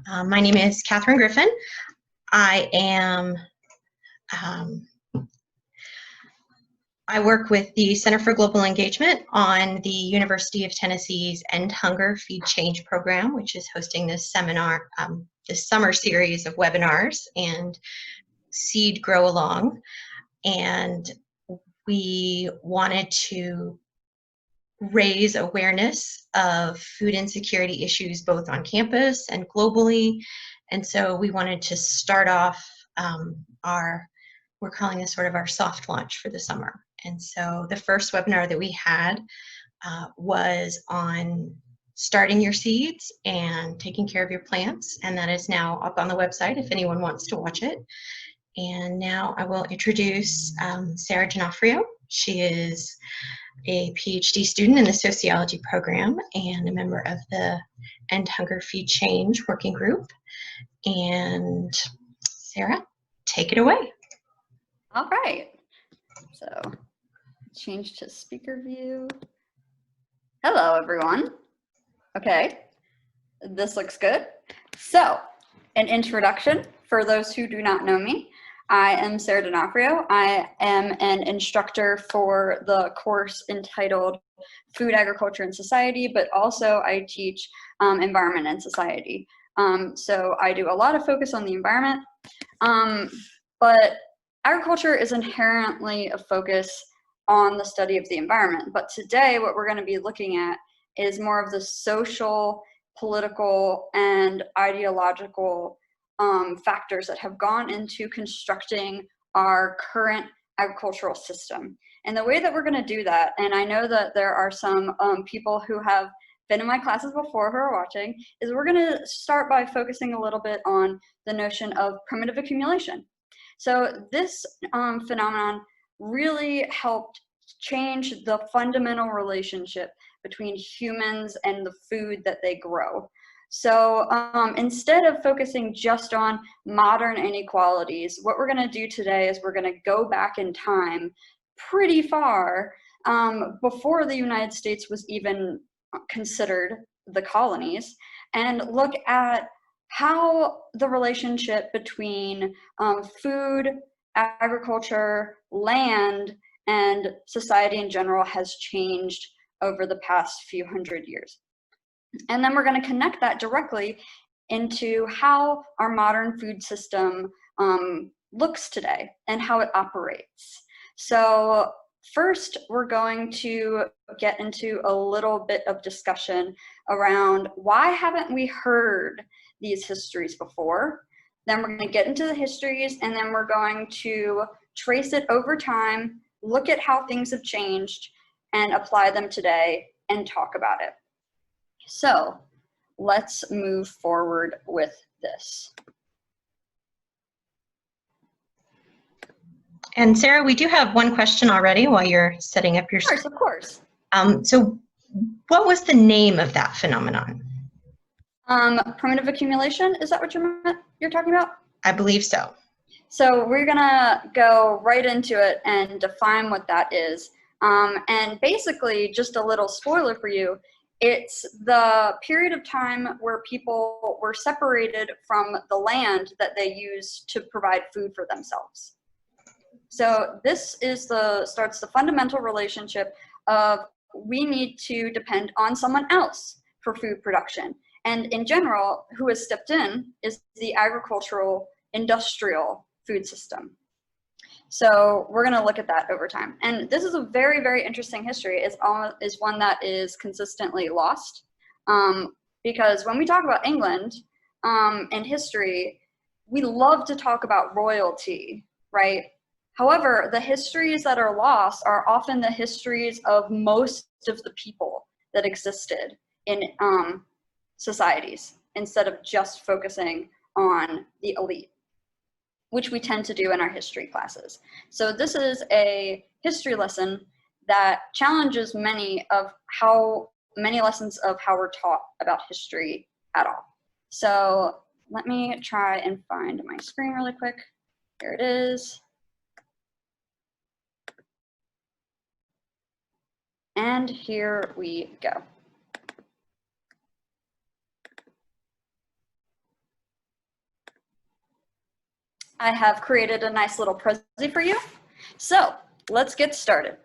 My name is Catherine Griffin. I am, I work with the Center for Global Engagement on the University of Tennessee's End Hunger, Feed Change program, which is hosting this seminar, this summer series of webinars and Seed Grow Along. And we wanted to raise awareness of food insecurity issues both on campus and globally. And so we wanted to start off we're calling this sort of our soft launch for the summer. And so the first webinar that we had was on starting your seeds and taking care of your plants. And that is now up on the website if anyone wants to watch it. And now I will introduce Sarah D'Onofrio. She is a PhD student in the sociology program and a member of the End Hunger Feed Change working group. And Sarah, take it away. All right. So change to speaker view. Hello, everyone. Okay, this looks good. So an introduction for those who do not know me. I am Sarah D'Onofrio. I am an instructor for the course entitled Food, Agriculture, and Society, but also I teach Environment and Society. So I do a lot of focus on the environment, but agriculture is inherently a focus on the study of the environment. But today what we're going to be looking at is more of the social, political, and ideological factors that have gone into constructing our current agricultural system. And the way that we're going to do that, and I know that there are some people who have been in my classes before who are watching, is we're going to start by focusing a little bit on the notion of primitive accumulation. So this phenomenon really helped change the fundamental relationship between humans and the food that they grow. So instead of focusing just on modern inequalities, what we're going to do today is we're going to go back in time pretty far before the United States was even considered the colonies, and look at how the relationship between food, agriculture, land, and society in general has changed over the past few hundred years. And then we're going to connect that directly into how our modern food system looks today and how it operates. So first, we're going to get into a little bit of discussion around why haven't we heard these histories before. Then we're going to get into the histories, and then we're going to trace it over time, look at how things have changed, and apply them today and talk about it. So let's move forward with this. And Sarah, we do have one question already while you're setting up your screen. Of course. So what was the name of that phenomenon? Primitive accumulation, is that what you're talking about? I believe so. So we're gonna go right into it and define what that is. And basically, just a little spoiler for you, it's the period of time where people were separated from the land that they used to provide food for themselves. So this is starts the fundamental relationship of we need to depend on someone else for food production. And in general, who has stepped in is the agricultural industrial food system. So we're going to look at that over time. And this is a very, very interesting history. It's one that is consistently lost. Because when we talk about England and history, we love to talk about royalty, right? However, the histories that are lost are often the histories of most of the people that existed in societies, instead of just focusing on the elite, which we tend to do in our history classes. So this is a history lesson that challenges many lessons of how we're taught about history at all. So let me try and find my screen really quick. Here it is. And here we go. I have created a nice little Prezi for you. So let's get started.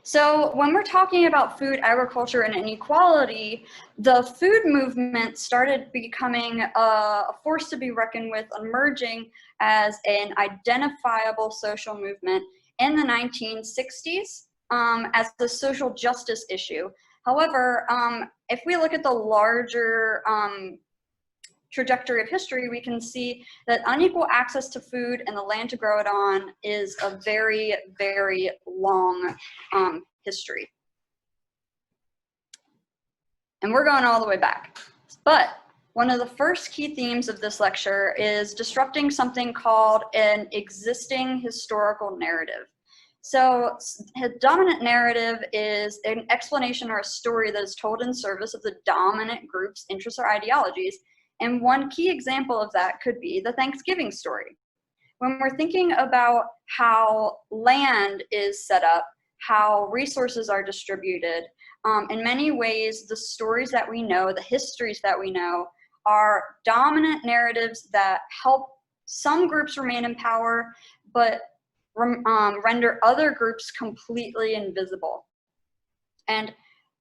So when we're talking about food, agriculture, and inequality, the food movement started becoming a force to be reckoned with, emerging as an identifiable social movement in the 1960s as a social justice issue. However, if we look at the larger trajectory of history, we can see that unequal access to food and the land to grow it on is a very, very long history. And we're going all the way back. But one of the first key themes of this lecture is disrupting something called an existing historical narrative. So a dominant narrative is an explanation or a story that is told in service of the dominant group's interests or ideologies. And one key example of that could be the Thanksgiving story. When we're thinking about how land is set up, how resources are distributed, in many ways, the stories that we know, the histories that we know, are dominant narratives that help some groups remain in power, but render other groups completely invisible. And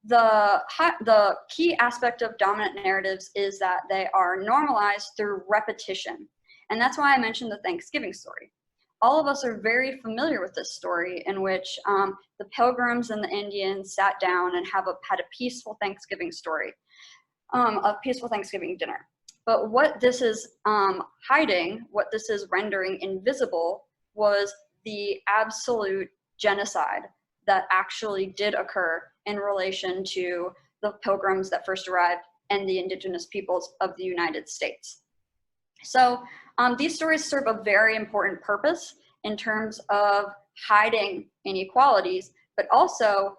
the key aspect of dominant narratives is that they are normalized through repetition. And that's why I mentioned the Thanksgiving story. All of us are very familiar with this story in which the Pilgrims and the Indians sat down and had a peaceful Thanksgiving story, a peaceful Thanksgiving dinner. But what this is hiding, what this is rendering invisible, was the absolute genocide that actually did occur in relation to the Pilgrims that first arrived and the indigenous peoples of the United States. So these stories serve a very important purpose in terms of hiding inequalities, but also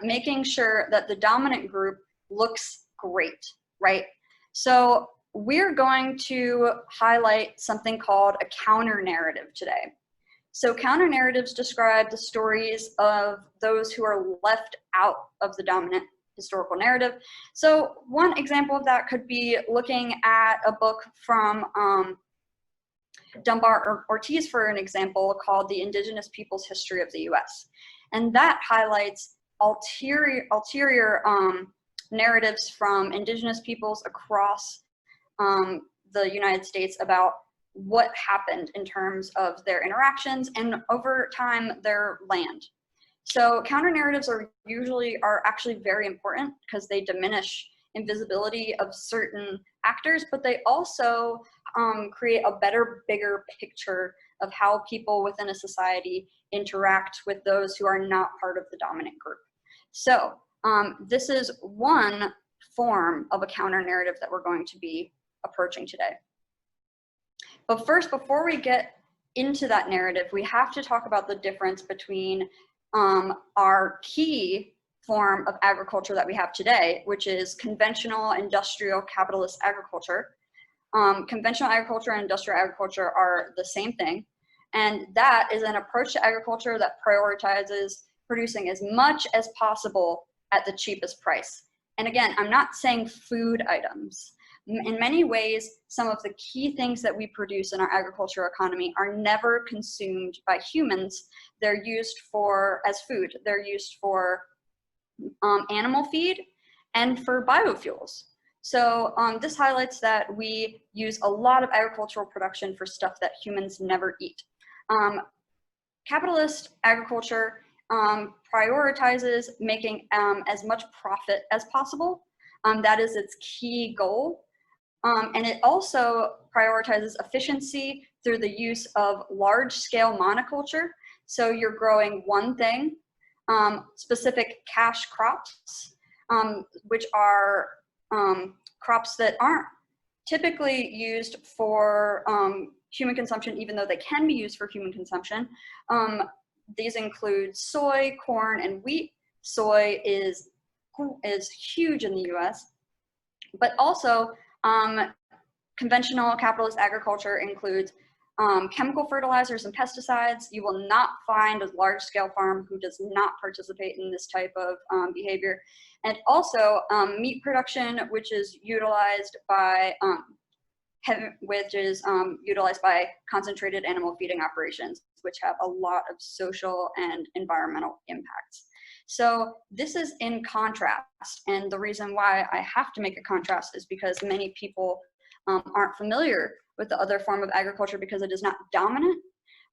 making sure that the dominant group looks great, right? So we're going to highlight something called a counter narrative today. So counter narratives describe the stories of those who are left out of the dominant historical narrative. So one example of that could be looking at a book from Dunbar Ortiz, for an example, called The Indigenous Peoples' History of the U.S. And that highlights ulterior narratives from indigenous peoples across the United States about what happened in terms of their interactions and over time their land. So counter narratives are actually very important because they diminish invisibility of certain actors, but they also create a better, bigger picture of how people within a society interact with those who are not part of the dominant group. So this is one form of a counter narrative that we're going to be approaching today. But first, before we get into that narrative, we have to talk about the difference between our key form of agriculture that we have today, which is conventional industrial capitalist agriculture. Conventional agriculture and industrial agriculture are the same thing. And that is an approach to agriculture that prioritizes producing as much as possible at the cheapest price. And again, I'm not saying food items. In many ways, some of the key things that we produce in our agriculture economy are never consumed by humans. They're used as food. They're used for animal feed and for biofuels. So this highlights that we use a lot of agricultural production for stuff that humans never eat. Capitalist agriculture prioritizes making as much profit as possible. That is its key goal. And it also prioritizes efficiency through the use of large-scale monoculture. So you're growing one thing, specific cash crops, which are crops that aren't typically used for human consumption, even though they can be used for human consumption. These include soy, corn, and wheat. Soy is huge in the US, but also conventional capitalist agriculture includes chemical fertilizers and pesticides. You will not find a large-scale farm who does not participate in this type of behavior. And also meat production, which is utilized by which is utilized by concentrated animal feeding operations, which have a lot of social and environmental impacts. So this is in contrast, and the reason why I have to make a contrast is because many people aren't familiar with the other form of agriculture because it is not dominant.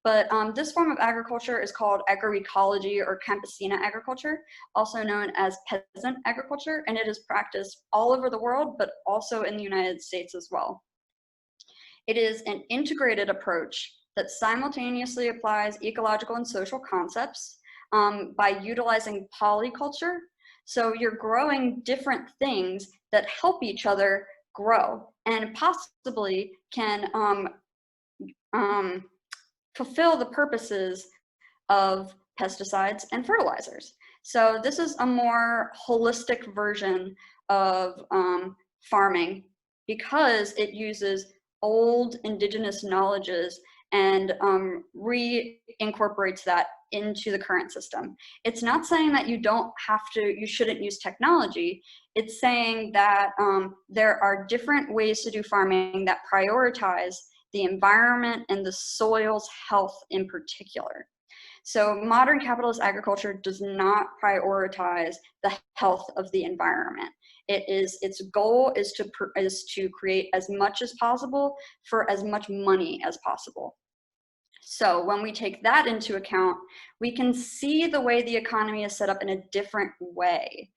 But this form of agriculture is called agroecology or campesina agriculture, also known as peasant agriculture, and it is practiced all over the world, but also in the United States as well. It is an integrated approach that simultaneously applies ecological and social concepts by utilizing polyculture. So you're growing different things that help each other grow and possibly can fulfill the purposes of pesticides and fertilizers. So this is a more holistic version of farming because it uses old indigenous knowledges and reincorporates that into the current system. It's not saying that you shouldn't use technology. It's saying that there are different ways to do farming that prioritize the environment and the soil's health in particular. So modern capitalist agriculture does not prioritize the health of the environment. Its goal is to create as much as possible for as much money as possible. So when we take that into account, we can see the way the economy is set up in a different way.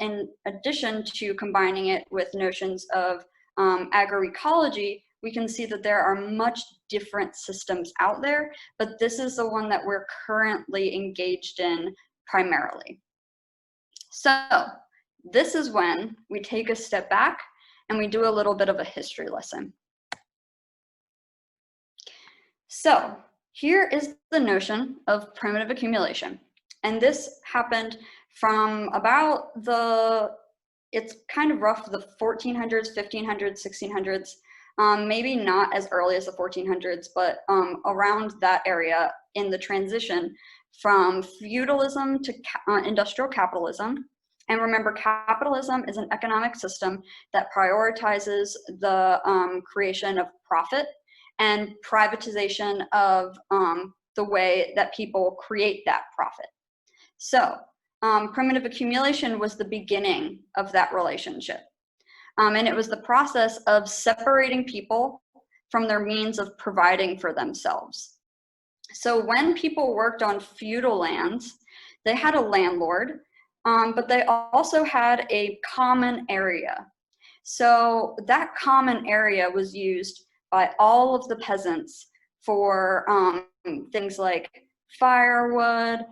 In addition to combining it with notions of agroecology, we can see that there are much different systems out there, but this is the one that we're currently engaged in primarily. So this is when we take a step back and we do a little bit of a history lesson. So here is the notion of primitive accumulation. And this happened from about it's kind of rough, the 1400s, 1500s, 1600s, maybe not as early as the 1400s, but around that area in the transition from feudalism to industrial capitalism. And remember, capitalism is an economic system that prioritizes the creation of profit and privatization of the way that people create that profit. So primitive accumulation was the beginning of that relationship. And it was the process of separating people from their means of providing for themselves. So when people worked on feudal lands, they had a landlord, but they also had a common area. So that common area was used by all of the peasants for things like firewood,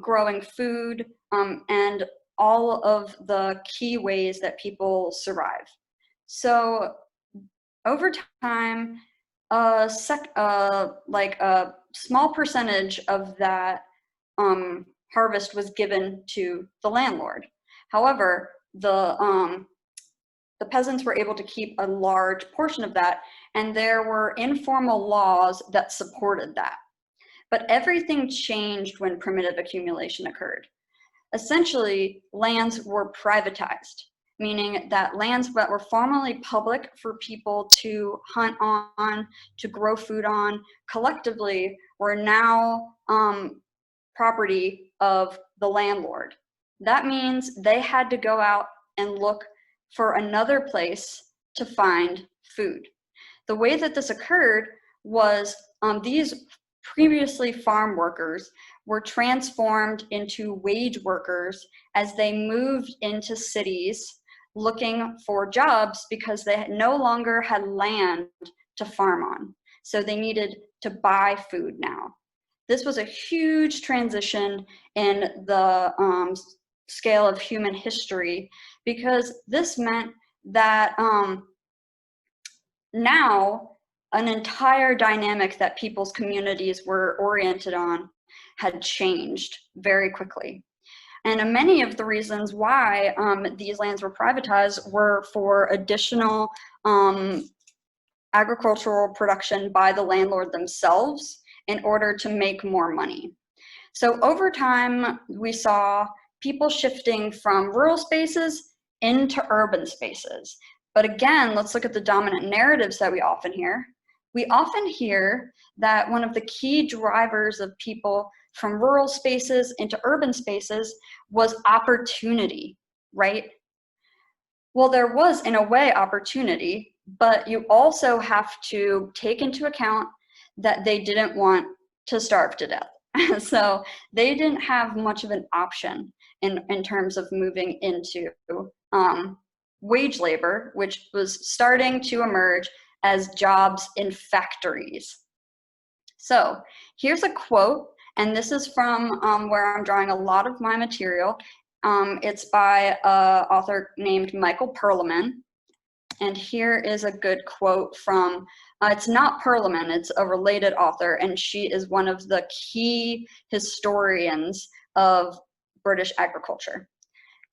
growing food, and all of the key ways that people survive. So over time, like a small percentage of that harvest was given to the landlord. However, the peasants were able to keep a large portion of that, and there were informal laws that supported that. But everything changed when primitive accumulation occurred. Essentially, lands were privatized, meaning that lands that were formerly public for people to hunt on, to grow food on, collectively were now property of the landlord. That means they had to go out and look for another place to find food. The way that this occurred was these previously farm workers were transformed into wage workers as they moved into cities looking for jobs because they no longer had land to farm on. So they needed to buy food now. This was a huge transition in the scale of human history because this meant that now an entire dynamic that people's communities were oriented on had changed very quickly. And many of the reasons why these lands were privatized were for additional agricultural production by the landlord themselves in order to make more money. So over time, we saw people shifting from rural spaces into urban spaces. But again, let's look at the dominant narratives that we often hear. We often hear that one of the key drivers of people from rural spaces into urban spaces was opportunity, right? Well, there was, in a way, opportunity, but you also have to take into account that they didn't want to starve to death. So they didn't have much of an option in terms of moving into wage labor, which was starting to emerge as jobs in factories. So here's a quote, and this is from where I'm drawing a lot of my material. It's by an author named Michael Perlman. And here is a good quote from, it's not Perlman, it's a related author, and she is one of the key historians of British agriculture.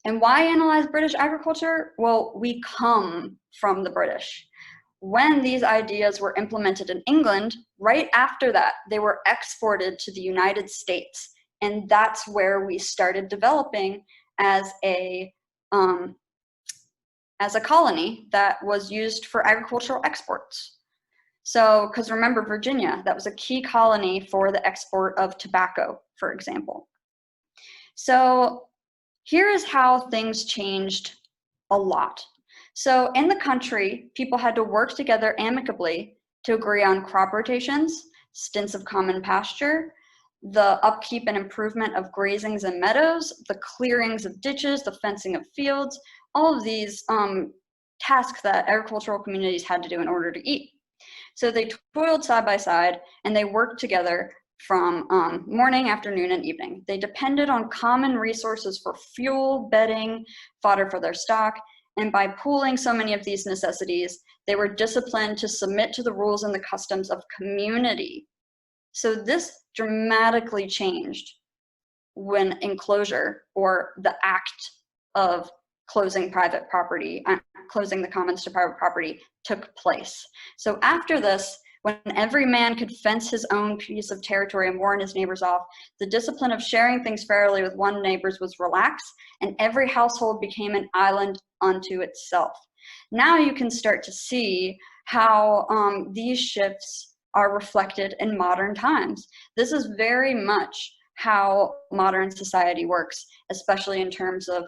And why analyze British agriculture? Well, we come from the British. When these ideas were implemented in England, right after that, they were exported to the United States. And that's where we started developing as a colony that was used for agricultural exports. So, because remember Virginia, that was a key colony for the export of tobacco, for example. So here is how things changed a lot. So in the country, people had to work together amicably to agree on crop rotations, stints of common pasture, the upkeep and improvement of grazings and meadows, the clearings of ditches, the fencing of fields, all of these tasks that agricultural communities had to do in order to eat. So they toiled side by side and they worked together from morning, afternoon, and evening. They depended on common resources for fuel, bedding, fodder for their stock, and by pooling so many of these necessities, they were disciplined to submit to the rules and the customs of community. So this dramatically changed when enclosure, or the act of closing private property, closing the commons to private property, took place. So after this, when every man could fence his own piece of territory and warn his neighbors off, the discipline of sharing things fairly with one's neighbors was relaxed, and every household became an island unto itself. Now you can start to see how these shifts are reflected in modern times. This is very much how modern society works, especially in terms of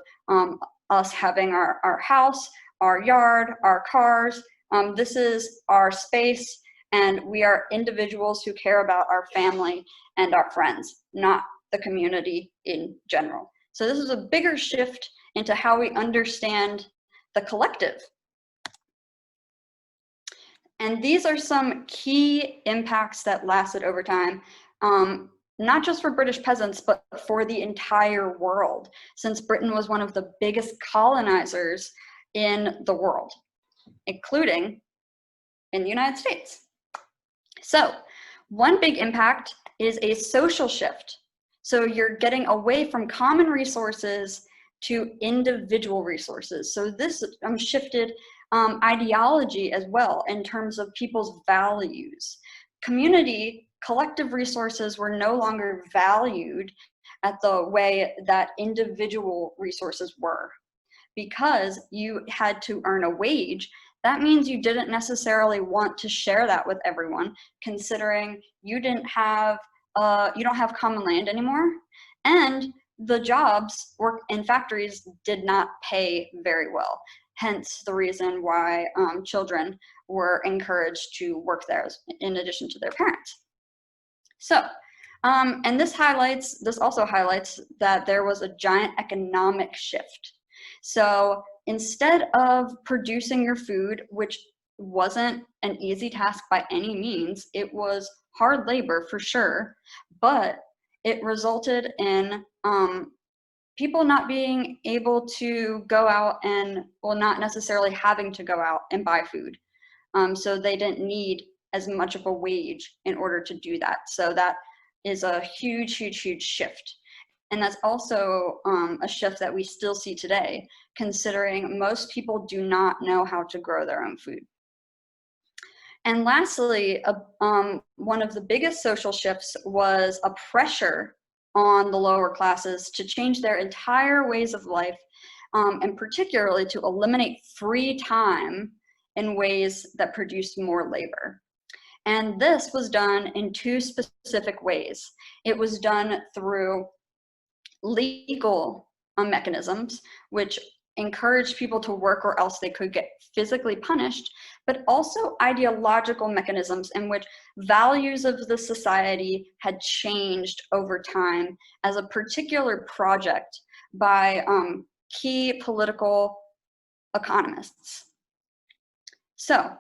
us having our house, our yard, our cars. This is our space, and we are individuals who care about our family and our friends, not the community in general. So this is a bigger shift into how we understand the collective. And these are some key impacts that lasted over time, not just for British peasants, but for the entire world, since Britain was one of the biggest colonizers in the world, including in the United States. So one big impact is a social shift. So you're getting away from common resources to individual resources. So this shifted ideology as well in terms of people's values. Community, collective resources were no longer valued at the way that individual resources were. Because you had to earn a wage, that means you didn't necessarily want to share that with everyone, considering you don't have common land anymore, and the jobs work in factories did not pay very well. Hence the reason why children were encouraged to work there in addition to their parents. So, and this also highlights that there was a giant economic shift. So instead of producing your food, which wasn't an easy task by any means, it was hard labor for sure, but it resulted in people not being able to go out and, well, not necessarily having to go out and buy food. So they didn't need as much of a wage in order to do that. So that is a huge, huge, huge shift. And that's also a shift that we still see today, considering most people do not know how to grow their own food. And lastly, one of the biggest social shifts was a pressure on the lower classes to change their entire ways of life and particularly to eliminate free time in ways that produce more labor. And this was done in two specific ways. It was done through legal mechanisms, which encouraged people to work or else they could get physically punished, but also ideological mechanisms in which values of the society had changed over time as a particular project by key political economists. So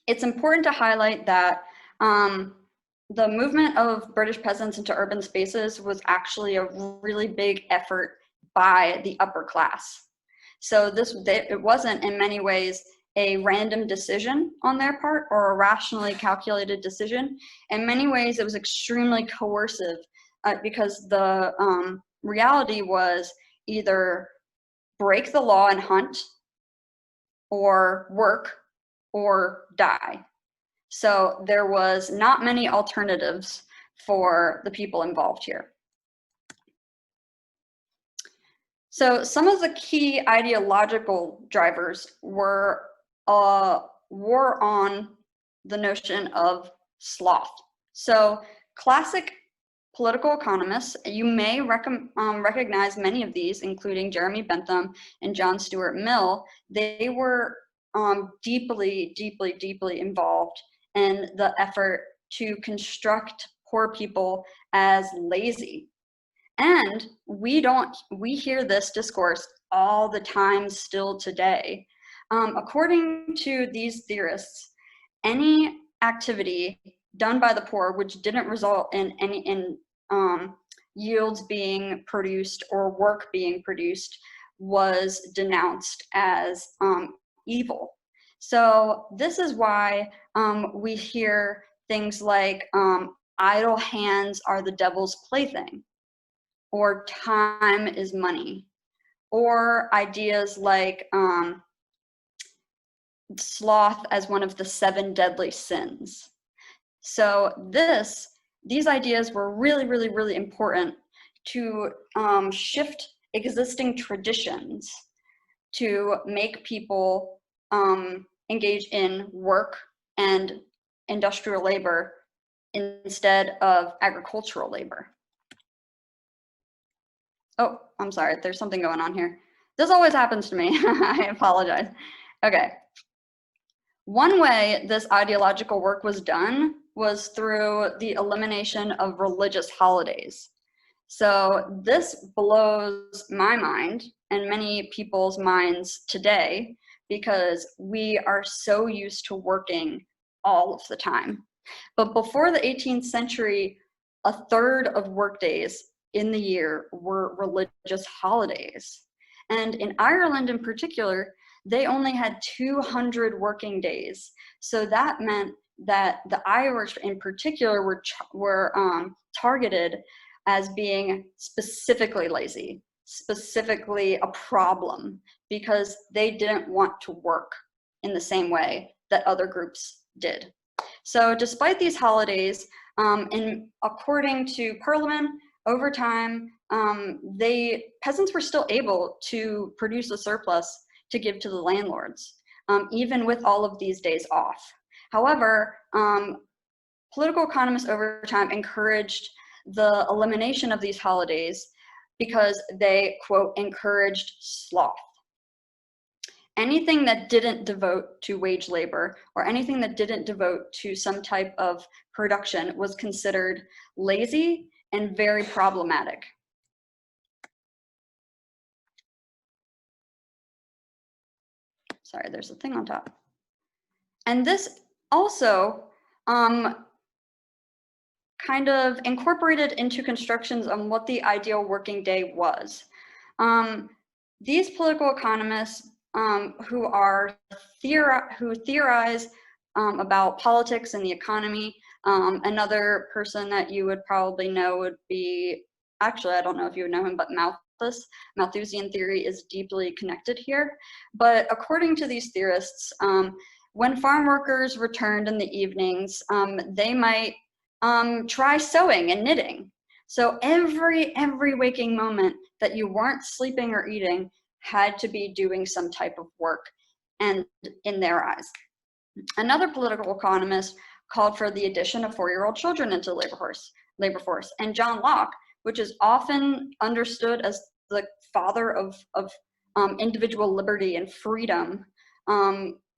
it's important to highlight that the movement of British peasants into urban spaces was actually a really big effort by the upper class. So it wasn't in many ways a random decision on their part or a rationally calculated decision. In many ways, it was extremely coercive because the reality was either break the law and hunt, or work, or die. So there was not many alternatives for the people involved here. So some of the key ideological drivers were war on the notion of sloth. So classic political economists, you may recognize many of these, including Jeremy Bentham and John Stuart Mill. They were deeply, deeply, deeply involved in the effort to construct poor people as lazy. And we hear this discourse all the time still today. According to these theorists, any activity done by the poor which didn't result in yields being produced or work being produced was denounced as evil. So this is why we hear things like idle hands are the devil's plaything, or time is money, or ideas like sloth as one of the 7 deadly sins. So these ideas were really, really, really important to shift existing traditions to make people engage in work and industrial labor instead of agricultural labor. Oh, I'm sorry, there's something going on here. This always happens to me. I apologize. Okay. One way this ideological work was done was through the elimination of religious holidays. So this blows my mind and many people's minds today because we are so used to working all of the time. But before the 18th century, a third of workdays in the year were religious holidays. And in Ireland in particular, they only had 200 working days. So that meant that the Irish in particular were targeted as being specifically lazy, specifically a problem, because they didn't want to work in the same way that other groups did. So despite these holidays, according to Parliament, over time, peasants were still able to produce a surplus to give to the landlords, even with all of these days off. However, political economists over time encouraged the elimination of these holidays because they, quote, encouraged sloth. Anything that didn't devote to wage labor or anything that didn't devote to some type of production was considered lazy and very problematic. Sorry, there's a thing on top. And this also kind of incorporated into constructions on what the ideal working day was. These political economists who theorize about politics and the economy. Another person that you would probably know would be, actually, I don't know if you would know him, but Malthus. Malthusian theory is deeply connected here. But according to these theorists, when farm workers returned in the evenings, they might try sewing and knitting. So every waking moment that you weren't sleeping or eating had to be doing some type of work, and in their eyes. Another political economist called for the addition of 4-year-old children into labor force. And John Locke, which is often understood as the father of individual liberty and freedom,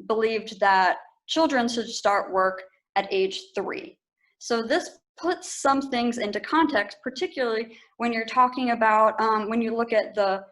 believed that children should start work at age 3. So this puts some things into context, particularly when you're talking about, when you look at the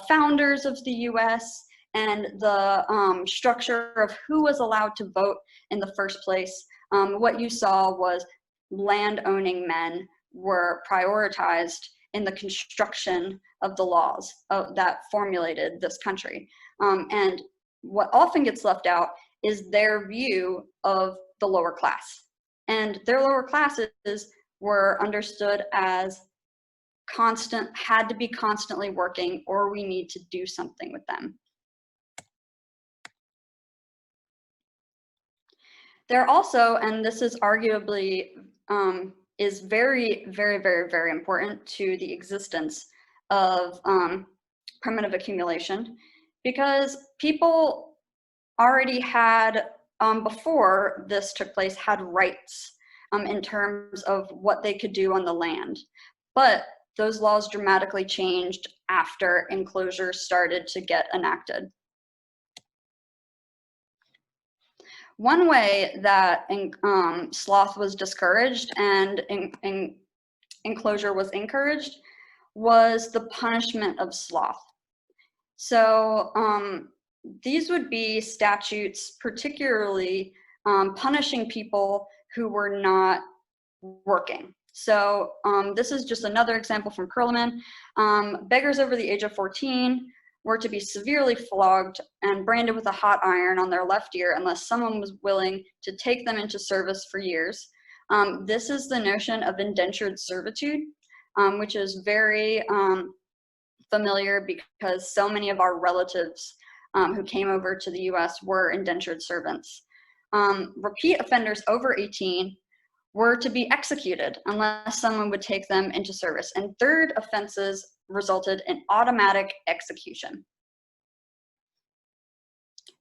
founders of the US and the structure of who was allowed to vote in the first place. What you saw was land-owning men were prioritized in the construction of the laws that formulated this country. And what often gets left out is their view of the lower class. And their lower classes were understood as had to be constantly working, or we need to do something with them. There also, and this is arguably, is very, very, very, very important to the existence of primitive accumulation, because people already had, before this took place, had rights in terms of what they could do on the land. But those laws dramatically changed after Enclosure started to get enacted. One way that sloth was discouraged and Enclosure was encouraged was the punishment of sloth. So these would be statutes particularly punishing people who were not working. So this is just another example from Perlman. Beggars over the age of 14 were to be severely flogged and branded with a hot iron on their left ear unless someone was willing to take them into service for years. This is the notion of indentured servitude, which is very familiar because so many of our relatives who came over to the US were indentured servants. Repeat offenders over 18 were to be executed unless someone would take them into service. And third offenses resulted in automatic execution.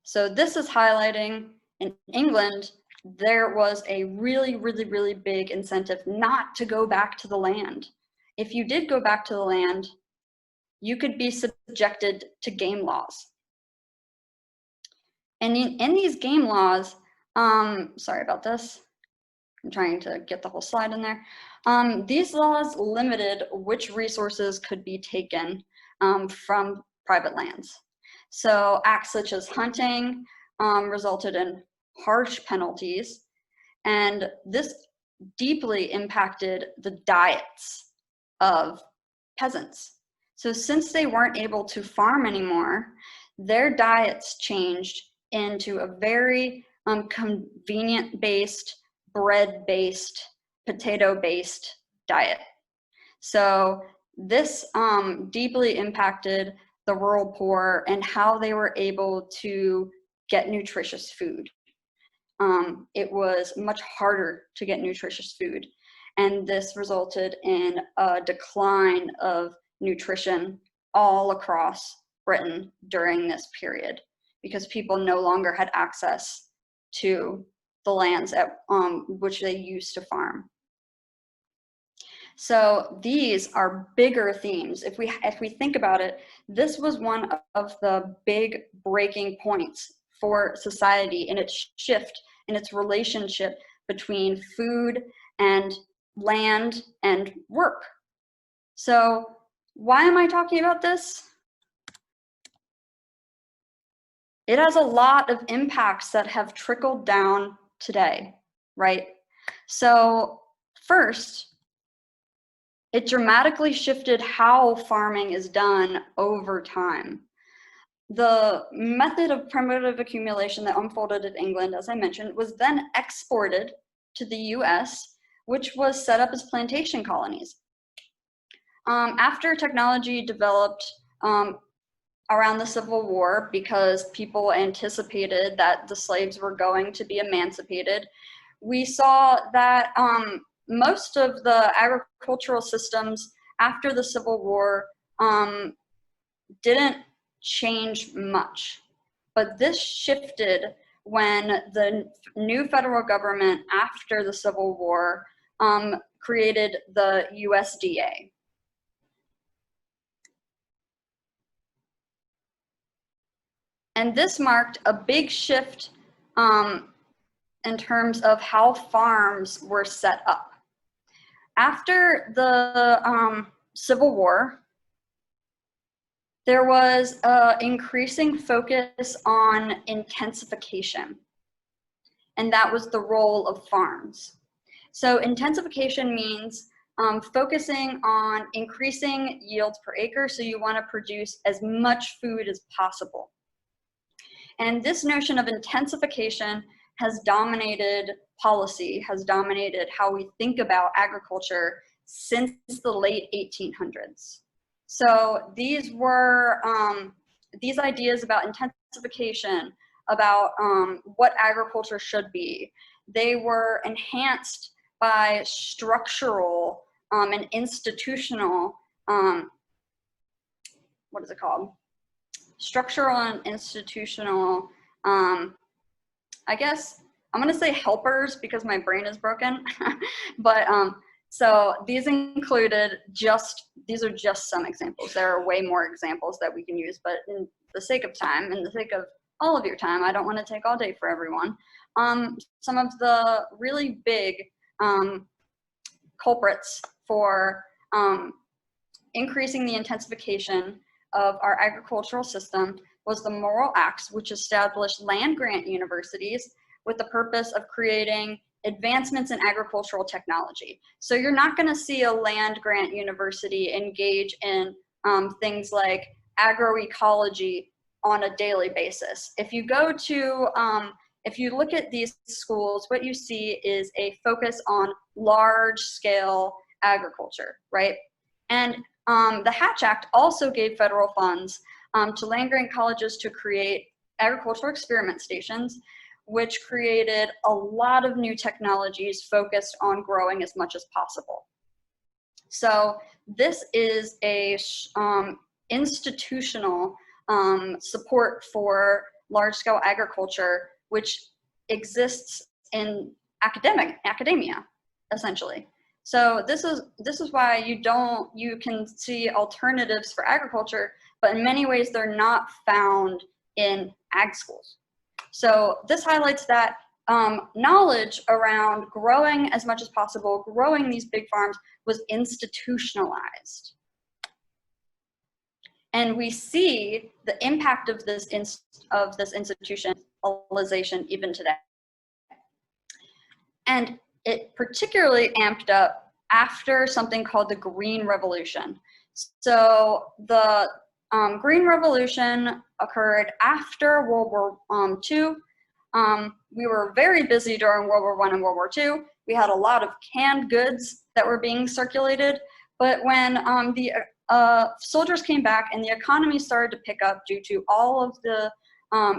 So this is highlighting in England, there was a really, really, really big incentive not to go back to the land. If you did go back to the land, you could be subjected to game laws. And in these game laws, sorry about this. I'm trying to get the whole slide in there. These laws limited which resources could be taken from private lands. So acts such as hunting resulted in harsh penalties, and this deeply impacted the diets of peasants. So since they weren't able to farm anymore, their diets changed into a very convenient-based, bread-based, potato-based diet. So this deeply impacted the rural poor and how they were able to get nutritious food. It was much harder to get nutritious food, and this resulted in a decline of nutrition all across Britain during this period because people no longer had access to the lands at which they used to farm. So these are bigger themes. If we think about it, this was one of the big breaking points for society in its shift, in its relationship between food and land and work. So why am I talking about this? It has a lot of impacts that have trickled down today, right? So first, it dramatically shifted how farming is done over time. The method of primitive accumulation that unfolded in England, as I mentioned, was then exported to the US, which was set up as plantation colonies. After technology developed around the Civil War, because people anticipated that the slaves were going to be emancipated, we saw that most of the agricultural systems after the Civil War didn't change much. But this shifted when the new federal government after the Civil War created the USDA. And this marked a big shift in terms of how farms were set up. After the Civil War, there was an increasing focus on intensification, and that was the role of farms. So intensification means focusing on increasing yields per acre, so you want to produce as much food as possible. And this notion of intensification has dominated policy, has dominated how we think about agriculture since the late 1800s. So these were, these ideas about intensification, about what agriculture should be, they were enhanced by structural and institutional, what is it called? Structural and institutional, I guess, I'm gonna say helpers because my brain is broken, but so these included these are just some examples. There are way more examples that we can use, but in the sake of time, in the sake of all of your time, I don't wanna take all day for everyone. Some of the really big culprits for increasing the intensification of our agricultural system was the Morrill Acts, which established land-grant universities with the purpose of creating advancements in agricultural technology. So you're not going to see a land-grant university engage in things like agroecology on a daily basis. If you go to, if you look at these schools, what you see is a focus on large-scale agriculture, right? And the Hatch Act also gave federal funds to land-grant colleges to create agricultural experiment stations, which created a lot of new technologies focused on growing as much as possible. So this is a institutional support for large-scale agriculture, which exists in academia, essentially. So this is why you can see alternatives for agriculture, but in many ways they're not found in ag schools. So this highlights that knowledge around growing as much as possible, growing these big farms, was institutionalized. And we see the impact of this institutionalization even today. And it particularly amped up after something called the Green Revolution. So the Green Revolution occurred after World War II. We were very busy during World War I and World War II. We had a lot of canned goods that were being circulated, but when the soldiers came back and the economy started to pick up due to all of the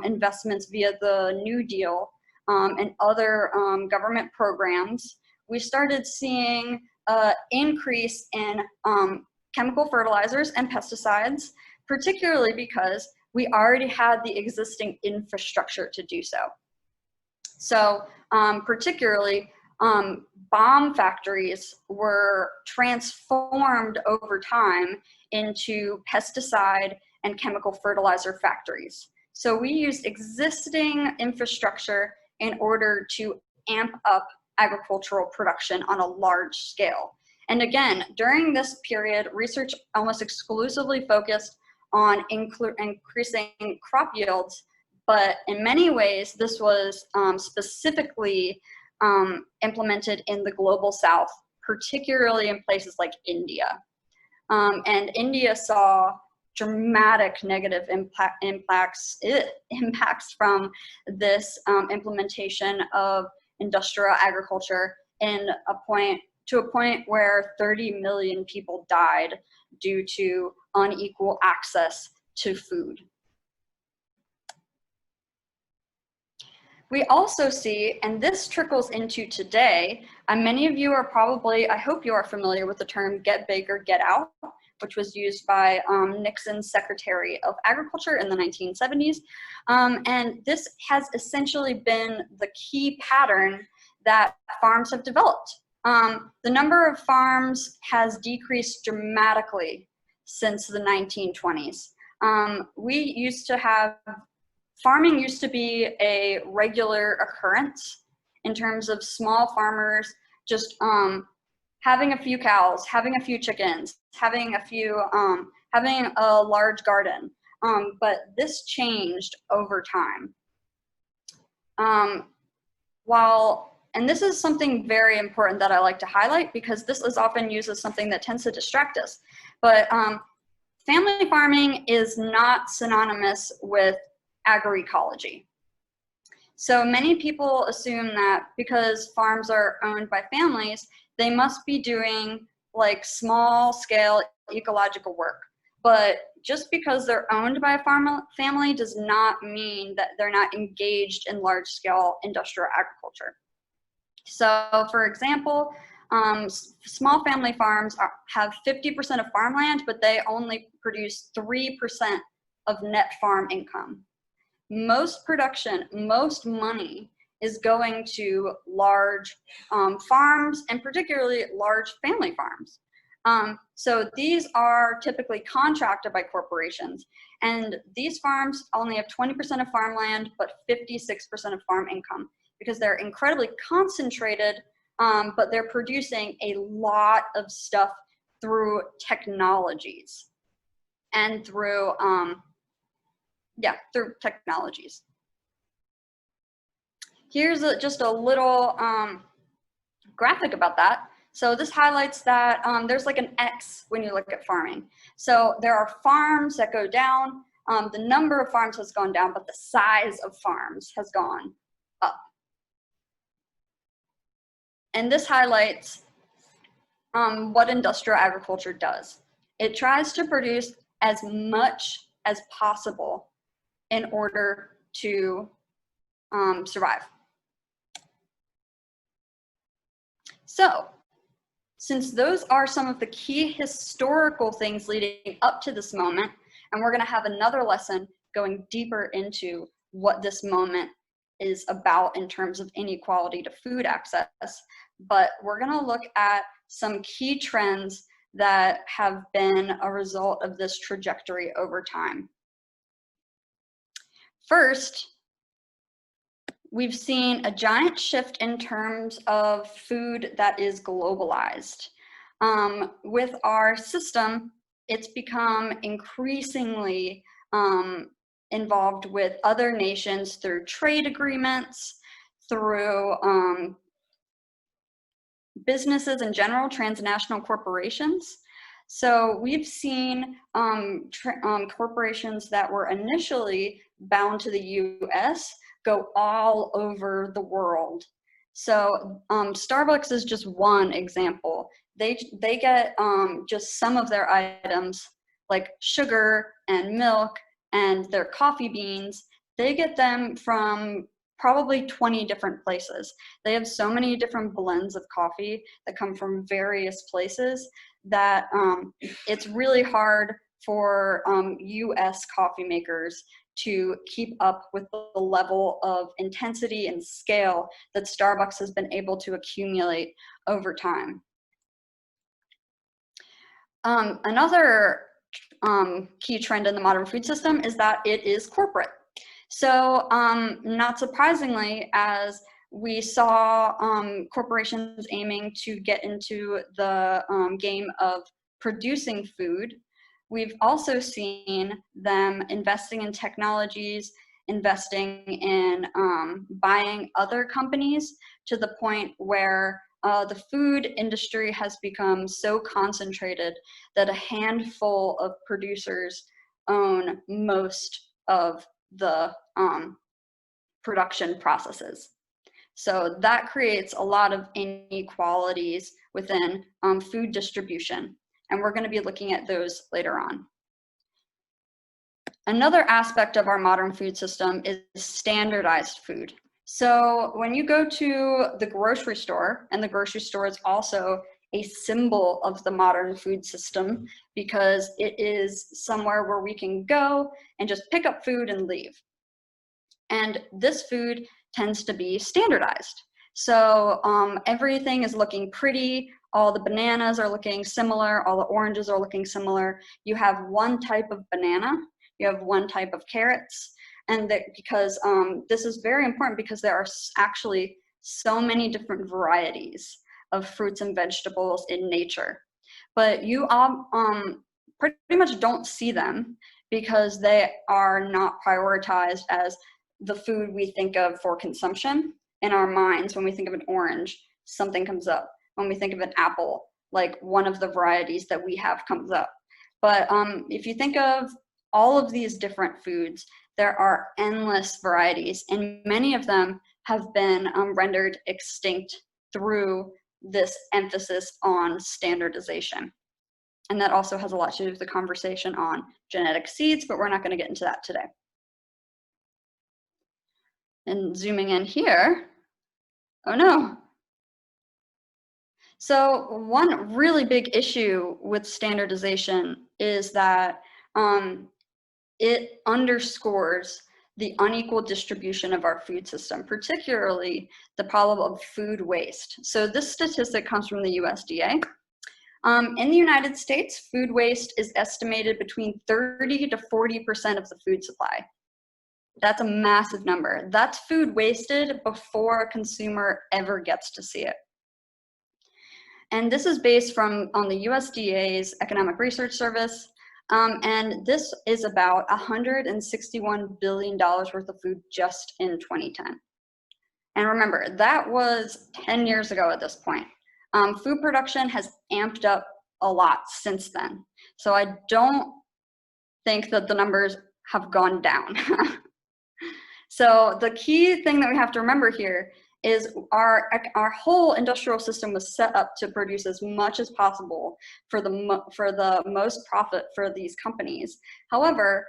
investments via the New Deal and other government programs, we started seeing an increase in chemical fertilizers and pesticides, particularly because we already had the existing infrastructure to do so. So particularly, bomb factories were transformed over time into pesticide and chemical fertilizer factories. So we used existing infrastructure in order to amp up agricultural production on a large scale. And again, during this period, research almost exclusively focused on increasing crop yields, but in many ways, this was specifically implemented in the global south, particularly in places like India. And India saw dramatic negative impacts from this implementation of industrial agriculture to a point where 30 million people died due to unequal access to food. We also see, and this trickles into today, and many of you are probably, I hope you are familiar with the term get big or get out. which was used by Nixon's Secretary of Agriculture in the 1970s. And this has essentially been the key pattern that farms have developed. The number of farms has decreased dramatically since the 1920s. Farming used to be a regular occurrence in terms of small farmers just having a few cows, having a few chickens, having a large garden. But this changed over time. And this is something very important that I like to highlight, because this is often used as something that tends to distract us. But family farming is not synonymous with agroecology. So many people assume that because farms are owned by families, they must be doing like small scale ecological work. But just because they're owned by a family does not mean that they're not engaged in large scale industrial agriculture. So for example, small family farms have 50% of farmland, but they only produce 3% of net farm income. Most production, most money is going to large farms, and particularly large family farms. So these are typically contracted by corporations, and these farms only have 20% of farmland, but 56% of farm income, because they're incredibly concentrated, but they're producing a lot of stuff through technologies and through technologies. Here's just a little graphic about that. So this highlights that there's like an X when you look at farming. So there are farms that go down. The number of farms has gone down, but the size of farms has gone up. And this highlights what industrial agriculture does. It tries to produce as much as possible in order to survive. So, since those are some of the key historical things leading up to this moment, and we're going to have another lesson going deeper into what this moment is about in terms of inequality to food access, but we're going to look at some key trends that have been a result of this trajectory over time. First, we've seen a giant shift in terms of food that is globalized. With our system, it's become increasingly involved with other nations through trade agreements, through businesses in general, transnational corporations. So we've seen corporations that were initially bound to the US go all over the world. So Starbucks is just one example. They get just some of their items like sugar and milk and their coffee beans. They get them from probably 20 different places. They have so many different blends of coffee that come from various places that it's really hard for US coffee makers to keep up with the level of intensity and scale that Starbucks has been able to accumulate over time. Another key trend in the modern food system is that it is corporate. So not surprisingly, as we saw corporations aiming to get into the game of producing food, we've also seen them investing in technologies, investing in buying other companies, to the point where the food industry has become so concentrated that a handful of producers own most of the production processes. So that creates a lot of inequalities within food distribution, and we're going to be looking at those later on. Another aspect of our modern food system is standardized food. So when you go to the grocery store, and the grocery store is also a symbol of the modern food system because it is somewhere where we can go and just pick up food and leave. And this food tends to be standardized. So everything is looking pretty. All the bananas are looking similar. All the oranges are looking similar. You have one type of banana. You have one type of carrots. And that because this is very important because there are actually so many different varieties of fruits and vegetables in nature. But you pretty much don't see them because they are not prioritized as the food we think of for consumption. In our minds, when we think of an orange, something comes up. When we think of an apple, like one of the varieties that we have comes up. But if you think of all of these different foods, there are endless varieties, and many of them have been rendered extinct through this emphasis on standardization. And that also has a lot to do with the conversation on genetic seeds, but we're not going to get into that today. And zooming in here, oh no. So one really big issue with standardization is that it underscores the unequal distribution of our food system, particularly the problem of food waste. So this statistic comes from the USDA. In the United States, food waste is estimated between 30 to 40% of the food supply. That's a massive number. That's food wasted before a consumer ever gets to see it. And this is based on the USDA's Economic Research Service. And this is about $161 billion worth of food just in 2010. And remember, that was 10 years ago at this point. Food production has amped up a lot since then. So I don't think that the numbers have gone down. So the key thing that we have to remember here is our whole industrial system was set up to produce as much as possible for the most profit for these companies. However,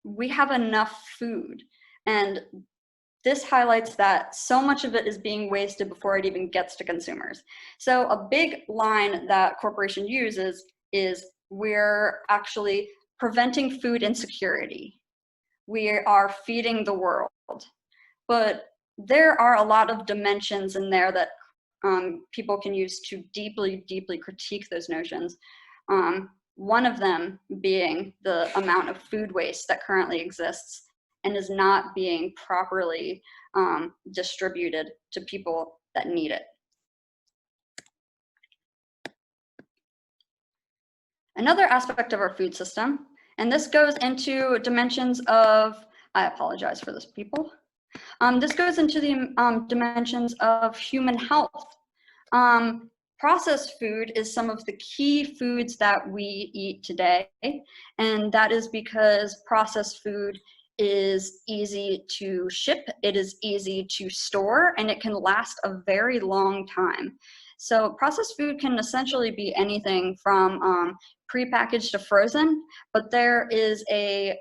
we have enough food, and this highlights that so much of it is being wasted before it even gets to consumers. So a big line that corporations uses is we're actually preventing food insecurity. We are feeding the world. But there are a lot of dimensions in there that people can use to deeply, deeply critique those notions. One of them being the amount of food waste that currently exists and is not being properly distributed to people that need it. Another aspect of our food system, and this goes into dimensions of, I apologize for this, people. This goes into the dimensions of human health. Processed food is some of the key foods that we eat today, and that is because processed food is easy to ship, it is easy to store, and it can last a very long time. So processed food can essentially be anything from prepackaged to frozen, but there is a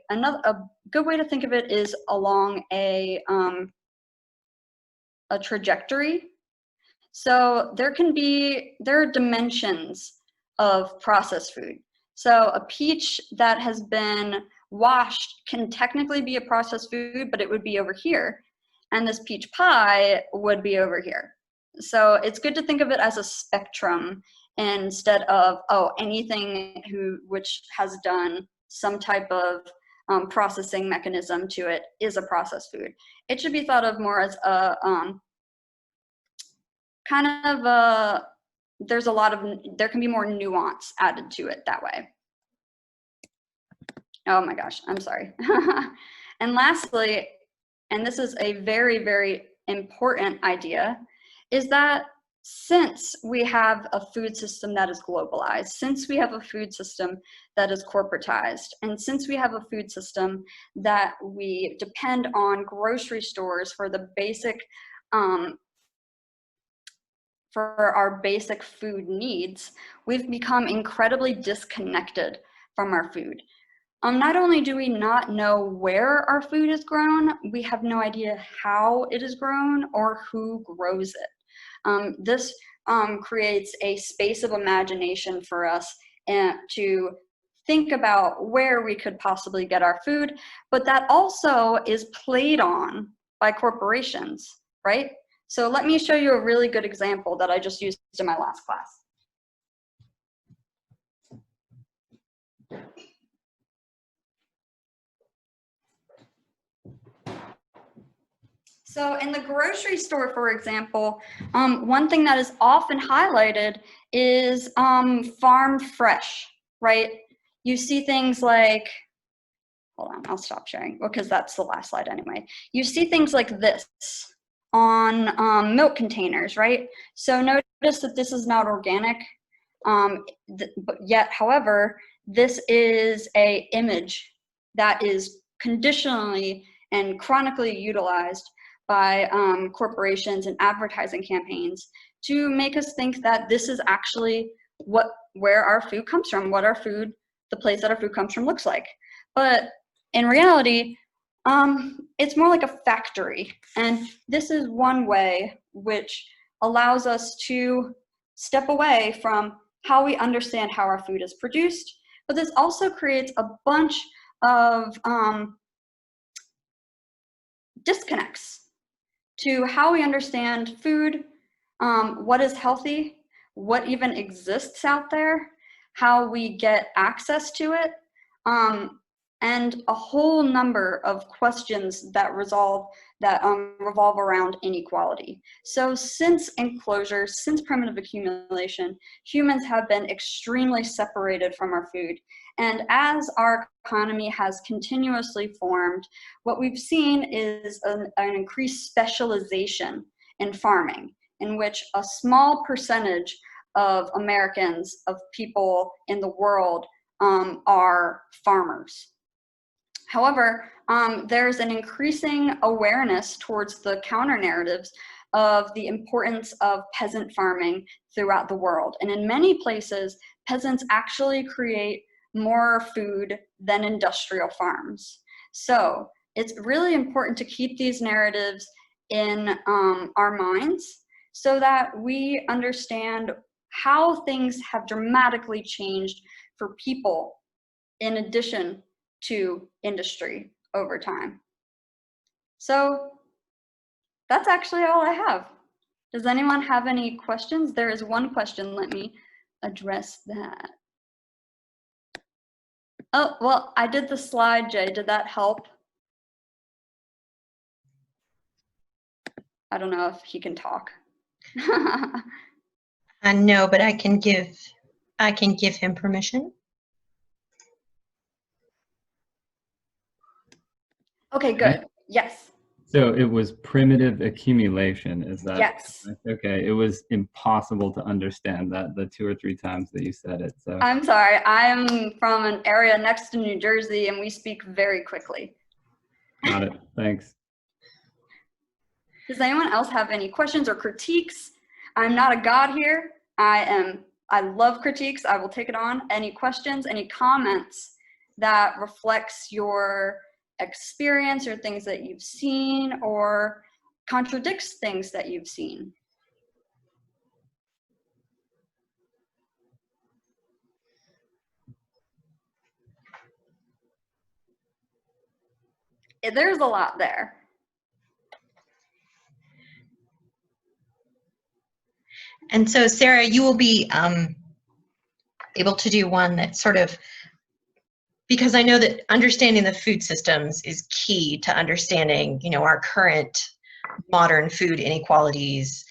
good way to think of it is along a trajectory. So there are dimensions of processed food. So a peach that has been washed can technically be a processed food, but it would be over here. And this peach pie would be over here. So it's good to think of it as a spectrum instead of, oh, anything which has done some type of processing mechanism to it is a processed food. It should be thought of more as a there can be more nuance added to it that way. Oh my gosh, I'm sorry. And lastly, and this is a very, very important idea, is that since we have a food system that is globalized, since we have a food system that is corporatized, and since we have a food system that we depend on grocery stores for the basic for our basic food needs, we've become incredibly disconnected from our food. Not only do we not know where our food is grown, we have no idea how it is grown or who grows it. This creates a space of imagination for us and to think about where we could possibly get our food, but that also is played on by corporations, right? So let me show you a really good example that I just used in my last class. So in the grocery store, for example, one thing that is often highlighted is farm fresh, right? You see things like, hold on, I'll stop sharing because that's the last slide anyway. You see things like this on milk containers, right? So notice that this is not organic, but yet, however, this is a image that is conditionally and chronically utilized by corporations and advertising campaigns to make us think that this is actually where our food comes from, what our food, the place that our food comes from looks like. But in reality, it's more like a factory. And this is one way which allows us to step away from how we understand how our food is produced. But this also creates a bunch of disconnects to how we understand food, what is healthy, what even exists out there, how we get access to it, and a whole number of questions that revolve around inequality. So since enclosure, since primitive accumulation, humans have been extremely separated from our food. And as our economy has continuously formed, what we've seen is an increased specialization in farming, in which a small percentage of Americans, of people in the world, are farmers. However, there's an increasing awareness towards the counter narratives of the importance of peasant farming throughout the world. And in many places, peasants actually create more food than industrial farms. So it's really important to keep these narratives in our minds so that we understand how things have dramatically changed for people in addition to industry over time. So that's actually all I have. Does anyone have any questions? There is one question. Let me address that. Oh, well, I did the slide, Jay. Did that help? I don't know if he can talk. No, but I can give him permission. Okay, good. Yes. So it was primitive accumulation, is that? Yes. Okay, it was impossible to understand that the 2 or 3 times that you said it. So I'm sorry, I'm from an area next to New Jersey and we speak very quickly. got it, thanks. Does anyone else have any questions or critiques? I'm not a god here. I love critiques. I will take it on. Any questions, any comments that reflects your experience or things that you've seen or contradicts things that you've seen? There's a lot there. And so, Sarah, you will be able to do one that sort of, because I know that understanding the food systems is key to understanding, you know, our current modern food inequalities.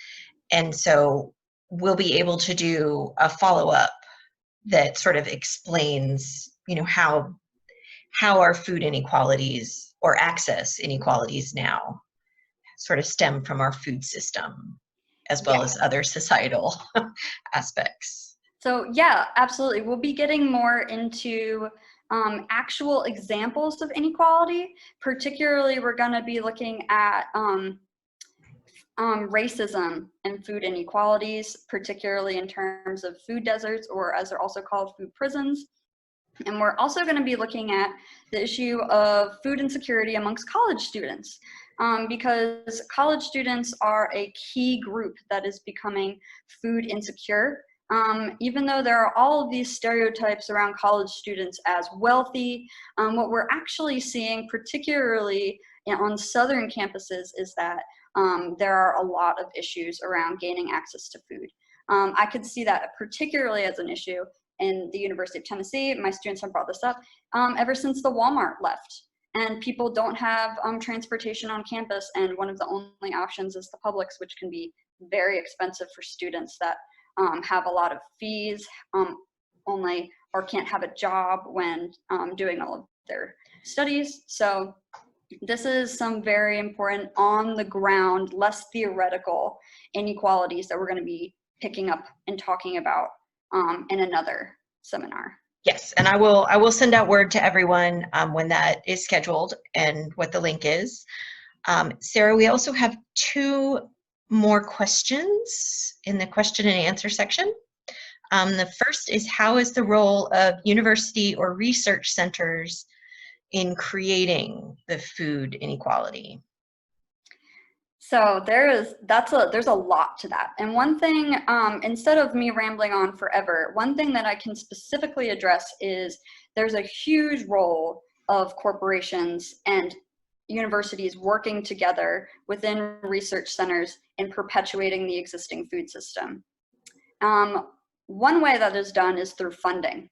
And so we'll be able to do a follow-up that sort of explains, you know, how our food inequalities or access inequalities now sort of stem from our food system, as well as other societal aspects. So yeah, absolutely. We'll be getting more into actual examples of inequality. Particularly, we're going to be looking at racism and food inequalities, particularly in terms of food deserts, or as they're also called, food prisons. And we're also going to be looking at the issue of food insecurity amongst college students, because college students are a key group that is becoming food insecure. Even though there are all of these stereotypes around college students as wealthy, what we're actually seeing, particularly on southern campuses, is that there are a lot of issues around gaining access to food. I could see that particularly as an issue in the University of Tennessee. My students have brought this up ever since the Walmart left, and people don't have transportation on campus, and one of the only options is the Publix, which can be very expensive for students that have a lot of fees only, or can't have a job when doing all of their studies. So this is some very important on the ground, less theoretical inequalities that we're going to be picking up and talking about in another seminar. Yes, and I will send out word to everyone when that is scheduled and what the link is. Sarah, we also have 2 more questions in the question and answer section. The first is, how is the role of university or research centers in creating the food inequality? So there's a lot to that. And one thing, instead of me rambling on forever, one thing that I can specifically address is there's a huge role of corporations and universities working together within research centers in perpetuating the existing food system. One way that is done is through funding.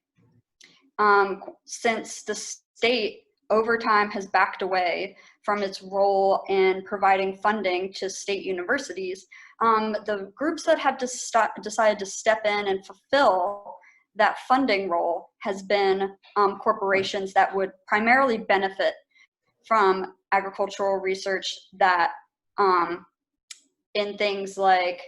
Since the state over time has backed away from its role in providing funding to state universities, the groups that have decided to step in and fulfill that funding role has been corporations that would primarily benefit from agricultural research that in things like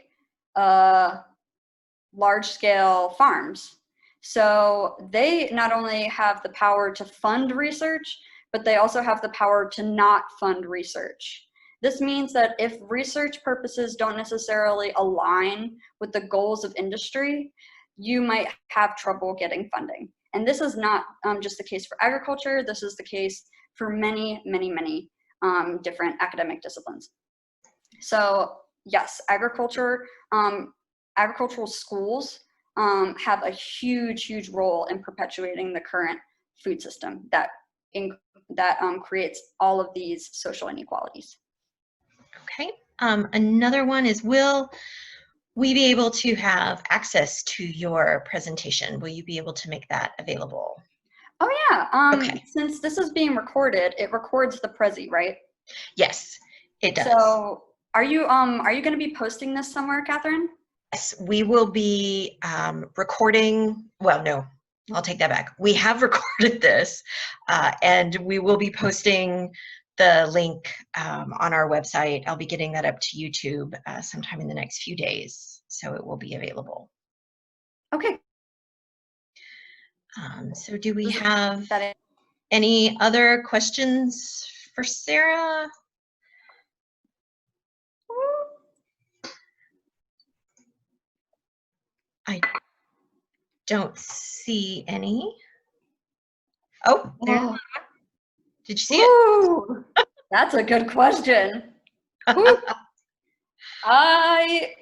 large-scale farms. So they not only have the power to fund research, but they also have the power to not fund research. This means that if research purposes don't necessarily align with the goals of industry, you might have trouble getting funding. And this is not just the case for agriculture, this is the case for many, many, many different academic disciplines. So yes, agricultural schools have a huge, huge role in perpetuating the current food system that creates all of these social inequalities. Okay. Another one is, will we be able to have access to your presentation? Will you be able to make that available? Oh yeah. Okay. Since this is being recorded, it records the Prezi, right? Yes, it does. So are you going to be posting this somewhere, Catherine? Yes, we will be recording. Well, no, I'll take that back. We have recorded this, and we will be posting the link on our website. I'll be getting that up to YouTube sometime in the next few days, so it will be available. Okay. So do we have any other questions for Sarah? I don't see any. Oh, there. Oh. Did you see it? That's a good question. I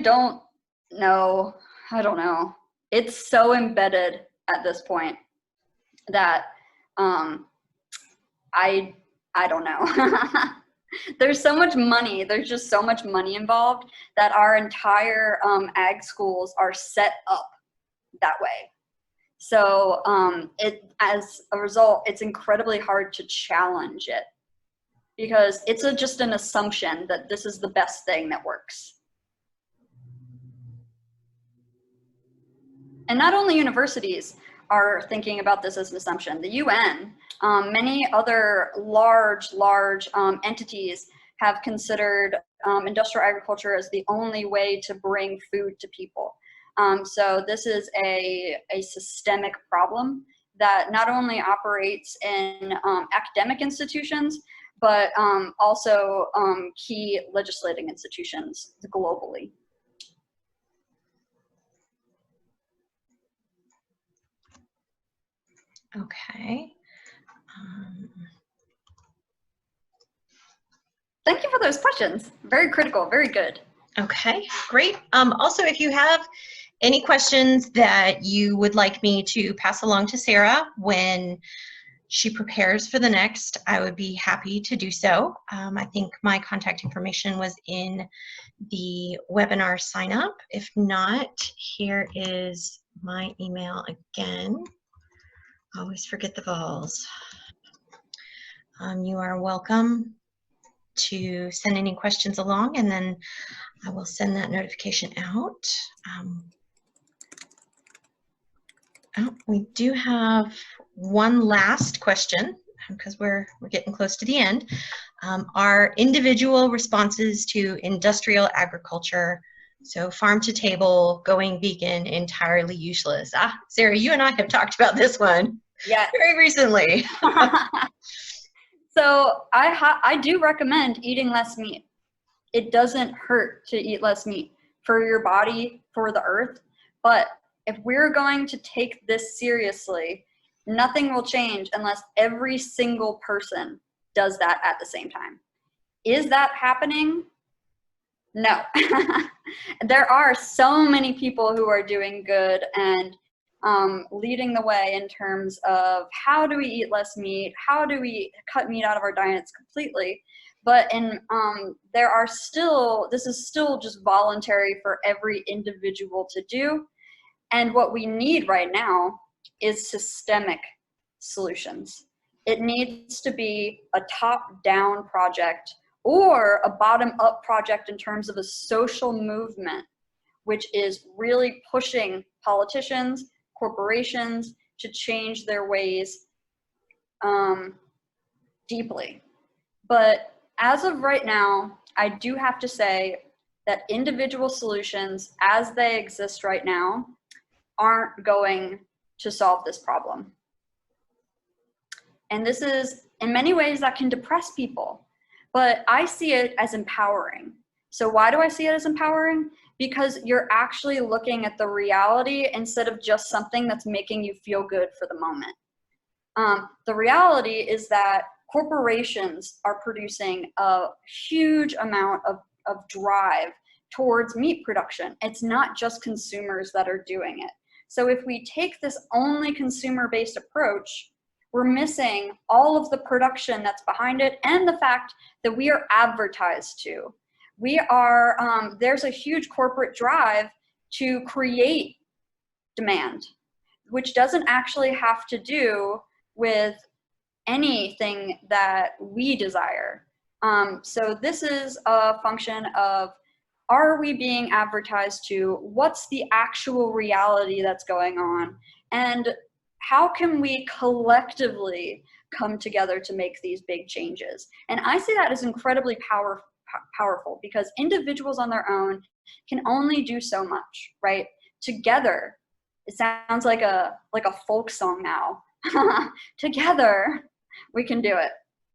don't know. I don't know. It's so embedded at this point that I don't know. There's so much money. There's just so much money involved that our entire ag schools are set up that way. So as a result, it's incredibly hard to challenge it because it's just an assumption that this is the best thing that works. And not only universities are thinking about this as an assumption. The UN, many other large entities have considered industrial agriculture as the only way to bring food to people. So this is a systemic problem that not only operates in academic institutions, but also key legislating institutions globally. Okay. Thank you for those questions. Very critical, very good. Okay, great. Also, if you have any questions that you would like me to pass along to Sarah when she prepares for the next, I would be happy to do so. I think my contact information was in the webinar sign up. If not, here is my email again. Always forget the vowels. You are welcome to send any questions along, and then I will send that notification out. Oh, we do have one last question because we're getting close to the end. Are individual responses to industrial agriculture, so farm to table, going vegan, entirely useless? Sarah, you and I have talked about this one very recently. So I do recommend eating less meat. It doesn't hurt to eat less meat for your body, for the earth. But if we're going to take this seriously, nothing will change unless every single person does that at the same time. Is that happening? No. There are so many people who are doing good and leading the way in terms of how do we eat less meat, how do we cut meat out of our diets completely. But there are still, this is still just voluntary for every individual to do. And what we need right now is systemic solutions. It needs to be a top-down project or a bottom-up project in terms of a social movement, which is really pushing politicians, corporations to change their ways deeply. But as of right now, I do have to say that individual solutions as they exist right now aren't going to solve this problem. And this is, in many ways, that can depress people, but I see it as empowering. So why do I see it as empowering? Because you're actually looking at the reality instead of just something that's making you feel good for the moment. The reality is that corporations are producing a huge amount of drive towards meat production. It's not just consumers that are doing it. So if we take this only consumer-based approach, we're missing all of the production that's behind it and the fact that we are advertised to. We are, there's a huge corporate drive to create demand, which doesn't actually have to do with anything that we desire. So this is a function of, are we being advertised to? What's the actual reality that's going on? And how can we collectively come together to make these big changes? And I see that as incredibly powerful because individuals on their own can only do so much, right? Together, it sounds like a folk song now. Together, we can do it.